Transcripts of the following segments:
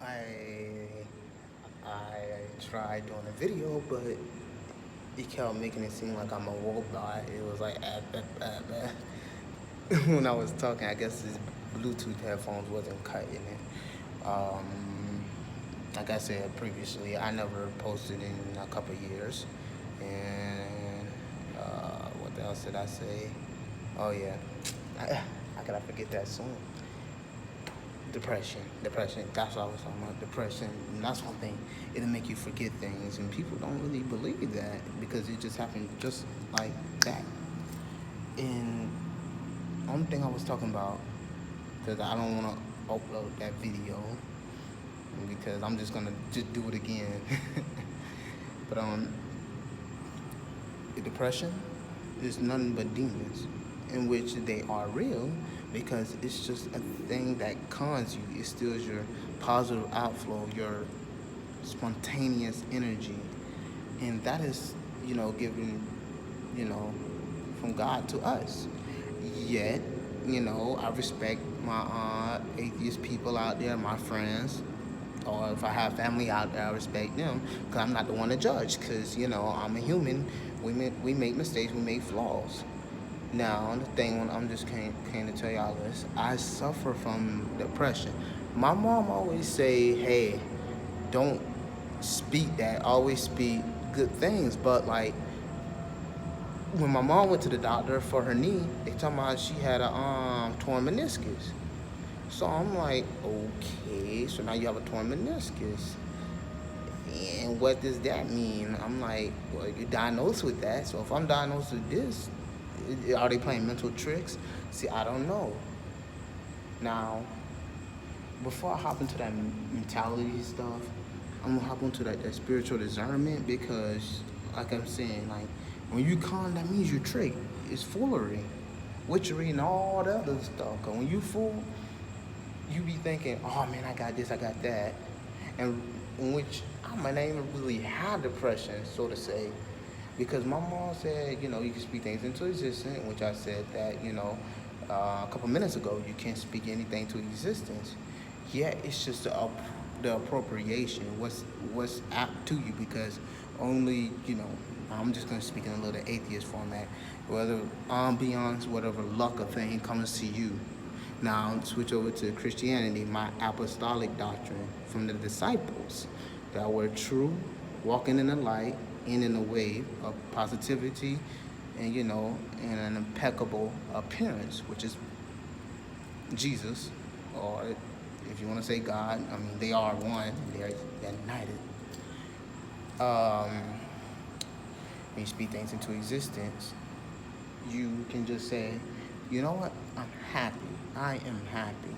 I I tried doing a video, but it kept making it seem like I'm a robot. It was like when I was talking. I guess this Bluetooth headphones wasn't cutting it. Like I said previously, I never posted in a couple years, and what else did I say? Oh yeah, how could I forget that song? Depression. That's what I was talking about. Depression. And that's one thing. It'll make you forget things, and people don't really believe that because it just happened just like that. And only thing I was talking about, because I don't want to upload that video because I'm just gonna just do it again. But the depression is nothing but demons, in which they are real because it's just a thing that cons you. It steals your positive outflow, your spontaneous energy, and that is, given, you know, from God to us. Yet, I respect my atheist people out there, my friends, or if I have family out there, I respect them because I'm not the one to judge. Because I'm a human. We make mistakes. We make flaws. Now the thing when I'm just came to tell y'all this, I suffer from depression. My mom always say, "Hey, don't speak that. Always speak good things." But like when my mom went to the doctor for her knee, they told me she had a torn meniscus. So I'm like, okay, so now you have a torn meniscus. And what does that mean? I'm like, well, you're diagnosed with that. So if I'm diagnosed with this, are they playing mental tricks? See, I don't know. Now, before I hop into that mentality stuff, I'm gonna hop into that spiritual discernment because, like I'm saying, like when you con, that means you trick. It's foolery, witchery, and all the other stuff. Cause when you fool, you be thinking, oh man, I got this, I got that, and in which I might not even really have depression, so to say, because my mom said, you can speak things into existence, which I said that, a couple minutes ago, you can't speak anything to existence. Yeah, it's just the appropriation, what's apt to you, because only, I'm just gonna speak in a little atheist format, whether ambiance, whatever luck or thing comes to you. Now switch over to Christianity, my apostolic doctrine from the disciples that were true, walking in the light and in the way of positivity and and an impeccable appearance, which is Jesus, or if you want to say God, I mean they are one, they're united. When you speak things into existence, you can just say, you know what, I'm happy. I am happy.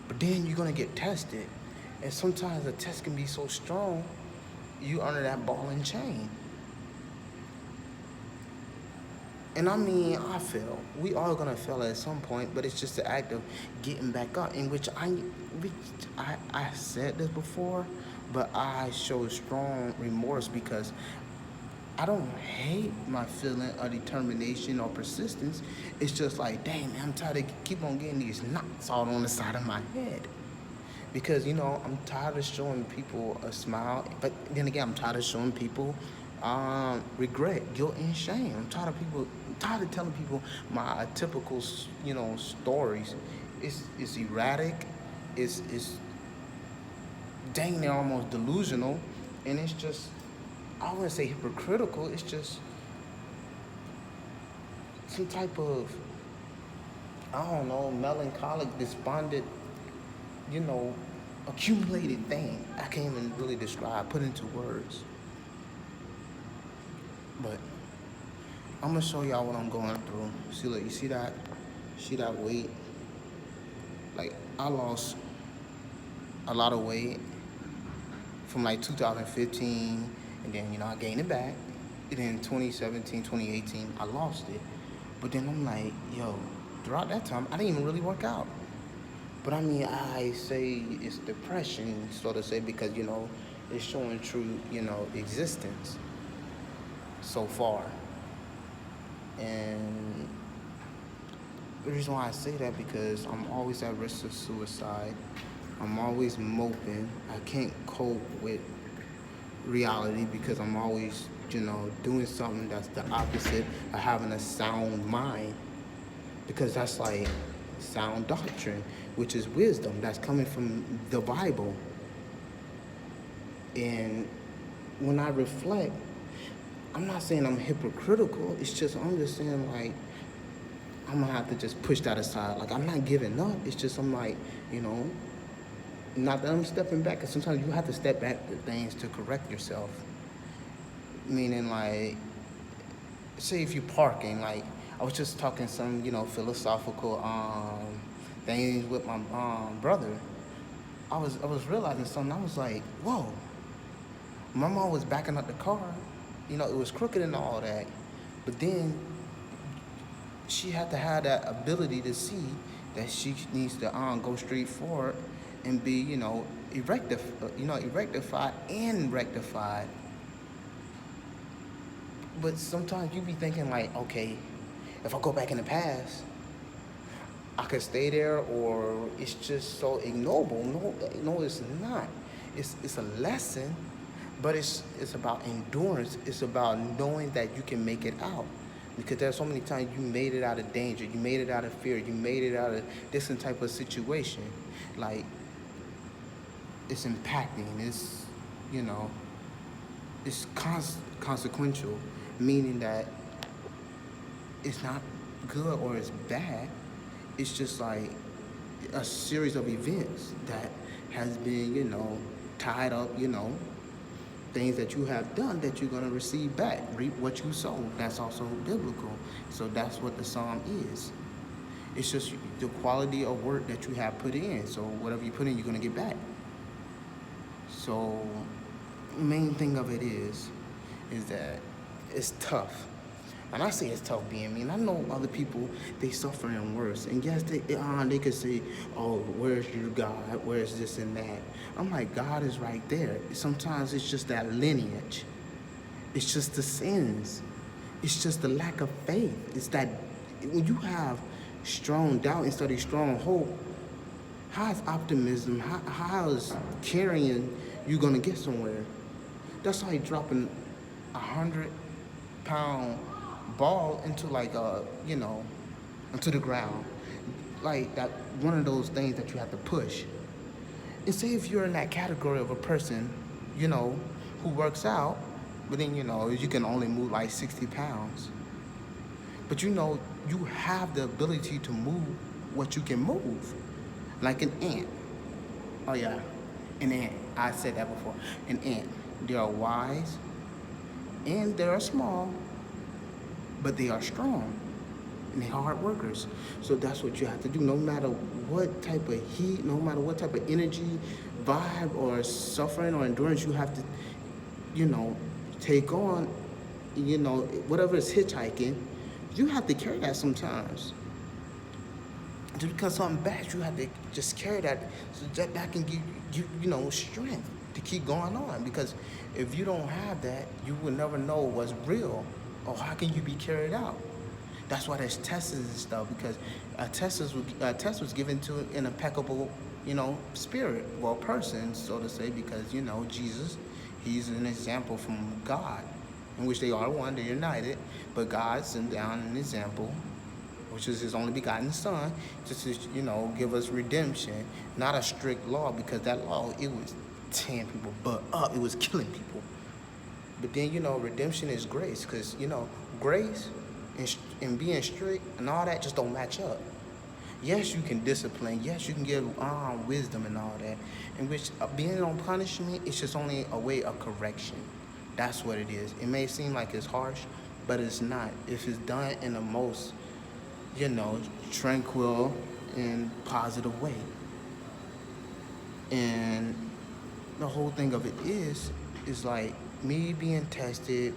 But then you're gonna get tested. And sometimes the test can be so strong, you under that ball and chain. And I mean, I fail. We all gonna fail at some point, but it's just the act of getting back up. In which I said this before, but I show strong remorse because I don't hate my feeling of determination or persistence. It's just like, dang, man, I'm tired of keep on getting these knots all on the side of my head. Because I'm tired of showing people a smile, but then again, I'm tired of showing people regret, guilt, and shame. I'm tired of telling people my typical, stories. It's erratic. It's dang near almost delusional, and it's just I wouldn't say hypocritical. It's just some type of I don't know melancholic, despondent, you know, accumulated thing. I can't even really describe, put into words. But I'm gonna show y'all what I'm going through. See, look, you see that weight? Like I lost a lot of weight from like 2015, and then I gained it back. And then 2017, 2018, I lost it. But then I'm like, yo, throughout that time, I didn't even really work out. But I mean, I say it's depression, so to say, because it's showing true, existence so far. And the reason why I say that because I'm always at risk of suicide. I'm always moping. I can't cope with reality because I'm always, doing something that's the opposite of having a sound mind. Because that's like sound doctrine, which is wisdom that's coming from the Bible. And when I reflect, I'm not saying I'm hypocritical. It's just I'm just saying like I'm gonna have to just push that aside. Like I'm not giving up. It's just I'm like, you know, not that I'm stepping back. Cause sometimes you have to step back to things to correct yourself. Meaning like, say if you're parking, like I was just talking some, philosophical things with my brother. I was realizing something. I was like, whoa. My mom was backing up the car. It was crooked and all that. But then she had to have that ability to see that she needs to go straight forward and be, rectified and rectified. But sometimes you be thinking like, okay, if I go back in the past, I could stay there, or it's just so ignoble. No, no, it's not. It's a lesson, but it's about endurance. It's about knowing that you can make it out. Because there's so many times you made it out of danger, you made it out of fear, you made it out of different type of situation. Like it's impacting. You know, it's consequential, meaning that it's not good or it's bad. It's just like a series of events that has been, tied up, things that you have done that you're going to receive back. Reap what you sow. That's also biblical. So that's what the psalm is. It's just the quality of work that you have put in. So whatever you put in, you're going to get back. So main thing of it is that it's tough. And I say it's tough being me. And I know other people, they suffering worse. And yes, they could say, oh, where's your God? Where's this and that? I'm like, God is right there. Sometimes it's just that lineage. It's just the sins. It's just the lack of faith. It's that when you have strong doubt instead of strong hope, how is optimism, how is carrying you going to get somewhere? That's like dropping 100-pound ball into like into the ground, like that one of those things that you have to push. And say if you're in that category of a person, who works out, but then you can only move like 60 pounds, but you have the ability to move what you can move, like an ant. Oh yeah, an ant. I said that before. An ant. They are wise and they are small, but they are strong and they're hard workers. So that's what you have to do. No matter what type of heat, no matter what type of energy, vibe, or suffering or endurance you have to, take on, whatever is hitchhiking, you have to carry that sometimes. Just because something bad, you have to just carry that so that can give you, strength to keep going on. Because if you don't have that, you will never know what's real. Or how can you be carried out? That's why there's tests and stuff, because a test was given to an impeccable, spirit, well, person, so to say, because, Jesus, he's an example from God, in which they are one, they're united, but God sent down an example, which is his only begotten son, just to, give us redemption, not a strict law, because that law, it was tearing people butt up, it was killing people. But then, redemption is grace, because, grace and being strict and all that just don't match up. Yes, you can discipline. Yes, you can give wisdom and all that. In which being on punishment, it's just only a way of correction. That's what it is. It may seem like it's harsh, but it's not. If it's done in the most, tranquil and positive way. And the whole thing of it is like, me being tested,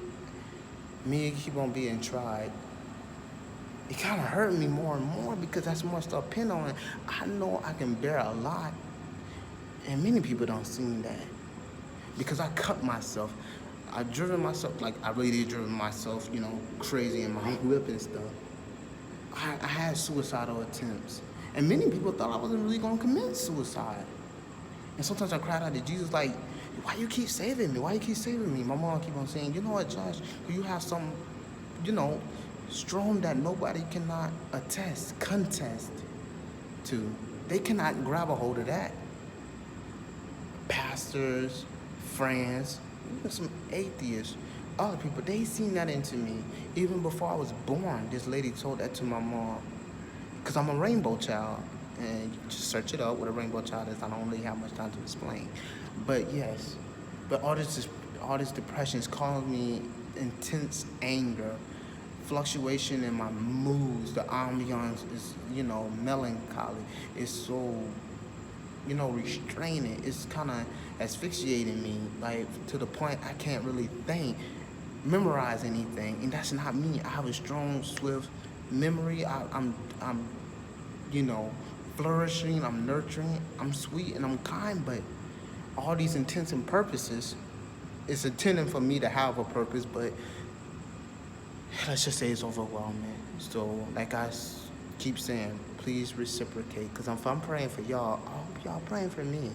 me keep on being tried, it kind of hurt me more and more, because that's more stuff pinned on. I know I can bear a lot, and many people don't see that, because I cut myself. I driven myself, like I really did driven myself, crazy in my whip and stuff. I had suicidal attempts, and many people thought I wasn't really gonna commit suicide. And sometimes I cried out to Jesus, like, why you keep saving me? Why you keep saving me? My mom keep on saying, you know what, Josh, you have some, you know, strong that nobody cannot contest to. They cannot grab a hold of that. Pastors, friends, even some atheists, other people, they seen that into me. Even before I was born, this lady told that to my mom. Because I'm a rainbow child. And you just search it up what a rainbow child is. I don't really have much time to explain. But yes, but all this depression is causing me intense anger, fluctuation in my moods. The ambiance is, melancholy. It's so, restraining. It's kind of asphyxiating me, like to the point I can't really think, memorize anything, and that's not me. I have a strong, swift memory. I'm, you know, flourishing. I'm nurturing. I'm sweet and I'm kind, but all these intents and purposes, it's intended for me to have a purpose, but let's just say it's overwhelming. So, like keep saying, please reciprocate, because if I'm praying for y'all, I hope y'all praying for me.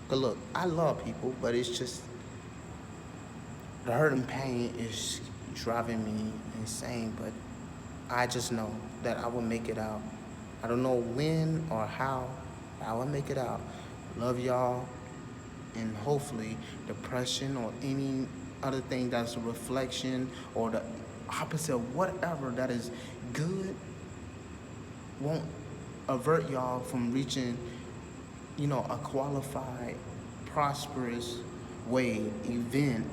But look, I love people, but it's just the hurt and pain is driving me insane. But I just know that I will make it out. I don't know when or how, but I will make it out. Love y'all, and hopefully depression or any other thing that's a reflection or the opposite of whatever that is good won't avert y'all from reaching, a qualified, prosperous way, event,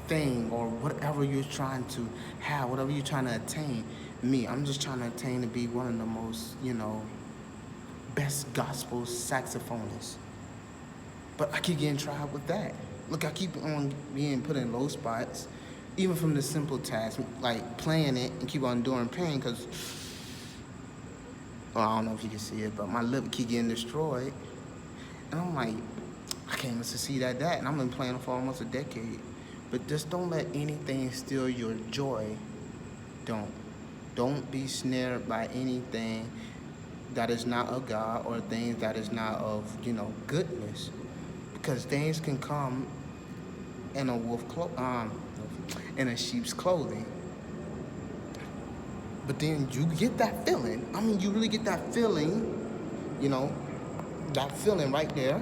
thing, or whatever you're trying to have, whatever you're trying to attain. I'm just trying to attain to be one of the most, best gospel saxophonists. But I keep getting tried with that. Look, I keep on being put in low spots, even from the simple tasks, like playing it and keep on doing pain, because, well, I don't know if you can see it, but my lip keep getting destroyed. And I'm like, I can't even succeed at that. And I've been playing for almost a decade. But just don't let anything steal your joy. Don't. Don't be snared by anything that is not of God, or things that is not of, goodness. Because things can come in in a sheep's clothing. But then you get that feeling. I mean, you really get that feeling, you know, that feeling right there.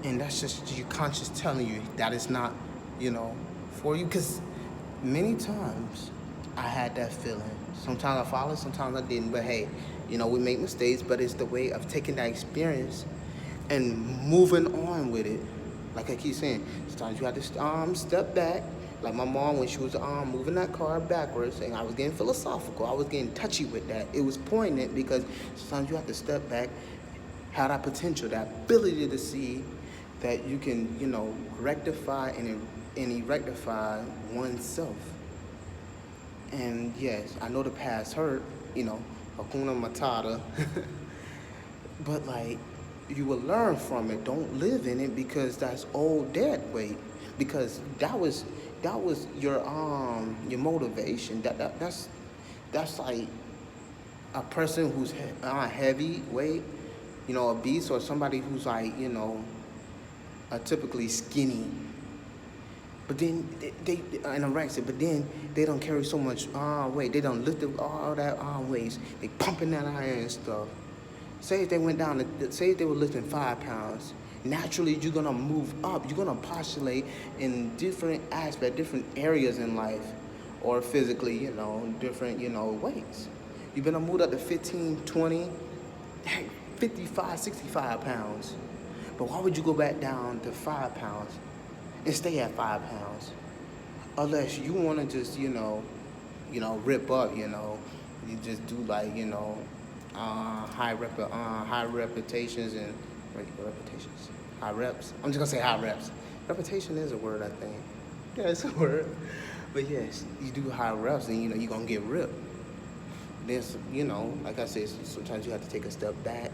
And that's just your conscience telling you that it's not, for you. Because many times I had that feeling. Sometimes I followed, sometimes I didn't. But hey, we make mistakes, but it's the way of taking that experience and moving on with it. Like I keep saying, sometimes you have to step back. Like my mom, when she was moving that car backwards, and I was getting philosophical. I was getting touchy with that. It was poignant because sometimes you have to step back, have that potential, that ability to see that you can, rectify and rectify oneself. And yes, I know the past hurt, Hakuna Matata, but like, you will learn from it. Don't live in it because that's old dead weight. Because that was your motivation. That's like a person who's heavy weight, obese, or somebody who's like, typically skinny. But then they anorexic, but then they don't carry so much weight. They don't lift all that weights. They pumping that iron and stuff. Say if they went down, say if they were lifting 5 pounds, naturally you're gonna move up. You're gonna postulate in different aspects, different areas in life, or physically, different, weights. You're gonna move up to 15, 20, 55, 65 pounds. But why would you go back down to 5 pounds and stay at 5 pounds? Unless you wanna just, rip up, you just do like, high reputations and reputations. High reps. I'm just gonna say high reps. Reputation is a word, I think. Yeah, it's a word. But yes, you do high reps, and you're gonna get ripped. There's, like I said, sometimes you have to take a step back,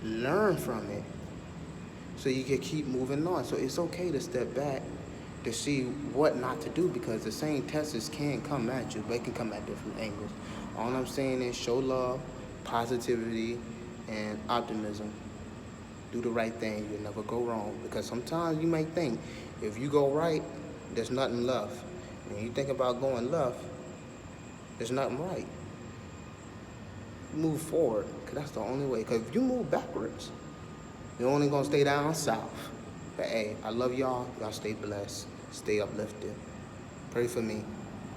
learn from it, so you can keep moving on. So it's okay to step back to see what not to do, because the same tests can come at you, but it can come at different angles. All I'm saying is show love, positivity, and optimism. Do the right thing. You'll never go wrong. Because sometimes you may think if you go right, there's nothing left. When you think about going left, there's nothing right. Move forward, because that's the only way. Because if you move backwards, you're only going to stay down south. But hey, I love y'all. Y'all stay blessed. Stay uplifted. Pray for me.